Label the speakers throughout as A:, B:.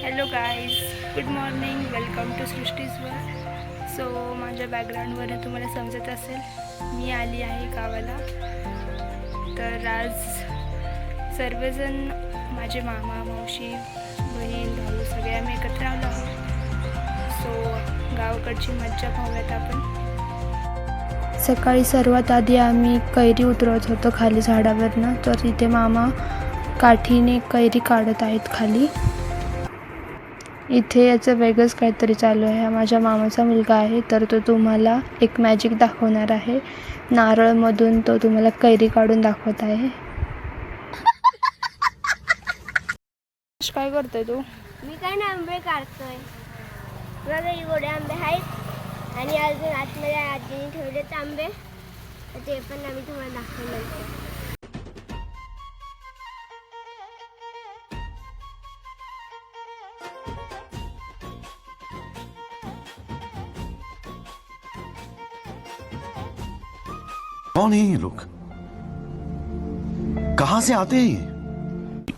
A: Hello guys, good morning. Welcome to Srishti's world. So माझ्या बॅकग्राऊंडवर तुम्हाला समजत असेल मी आली आहे गावाला. तर आज सर्वजण माझे मामा मावशी बहीण भाऊ सगळे आम्ही एकत्र आलो आहोत. सो गावाकडची मज्जा पाहूयात आपण. सकाळी सर्वात आधी आम्ही कैरी उतरवत होतो खाली झाडावरनं. तर तिथे मामा काठीने कैरी काढत आहेत खाली. इथे याचं वेगळंच काहीतरी चालू आहे. हा माझ्या मामाचा मुलगा आहे, तर तो तुम्हाला एक मॅजिक दाखवणार आहे. नारळमधून तो तुम्हाला कैरी काढून दाखवत आहे. काय करतोय तू?
B: मी काय ना आंबे काढतोय. मला एवढे आंबे आहेत आणि अजून आतमध्ये आजीने ठेवलेत आंबे, तर ते पण आम्ही तुम्हाला दाखवणार.
C: कौन है ये लोग? कहां से आते हैं?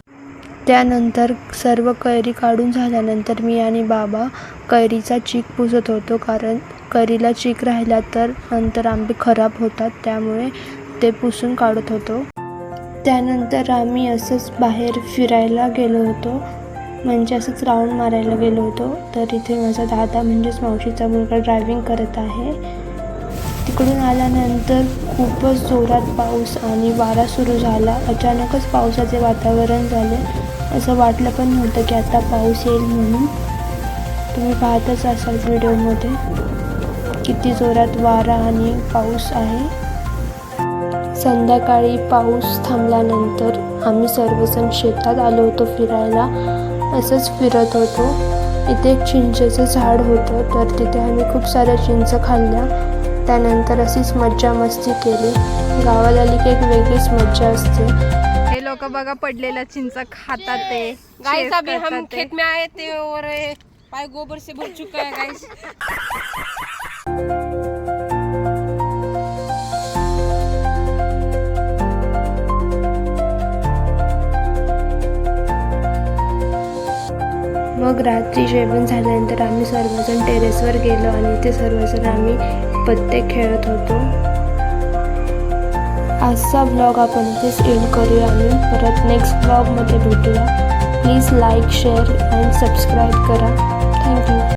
A: त्यानंतर सर्व कैरी काढून झाल्यानंतर मी आणि बाबा कैरीचा चीक पुसत होतो, कारण कैरीला चीक राहिला तर नंतर आंबे खराब होतात, त्यामुळे ते पुसून काढत होतो. त्यानंतर आम्ही असंच बाहेर फिरायला गेलो होतो, म्हणजे असंच राऊंड मारायला गेलो होतो. तर इथे माझा दादा म्हणजेच मावशीचा मुलगा ड्रायव्हिंग करत आहे. तिकडून आल्यानंतर खूपच जोरात पाऊस आणि वारा सुरू झाला. अचानकच पावसाचे वातावरण झाले. असं वाटलं पण नव्हतं की आता पाऊस येईल म्हणून. तुम्ही पाहतच असाल व्हिडिओमध्ये किती जोरात वारा आणि पाऊस आहे. संध्याकाळी पाऊस थांबल्यानंतर आम्ही सर्वजण शेतात आलो होतो फिरायला. असंच फिरत होतो. इथे एक चिंचेचं झाड होतं, तर तिथे आम्ही खूप साऱ्या चिंच खाल्ल्या. त्यानंतर अशीच मज्जा मस्ती केली. गावाला आली की एक वेगळीच मज्जा असते.
D: हे लोक बघा पडलेल्या चिंच खातात. ते
E: गाइस अभी हम खेत में आए थे और पाय गोबर से भर चुका है गाइस.
A: मग रात्री जेवण झाल्यानंतर आम्ही सर्वजण टेरेसवर गेलो आणि ते सर्वजण आम्ही पत्ते खेळत होतो. आजचा ब्लॉग आपण इथेच एंड करूया आणि परत नेक्स्ट ब्लॉगमध्ये भेटूया. Please like, share and subscribe करा. थँक्यू.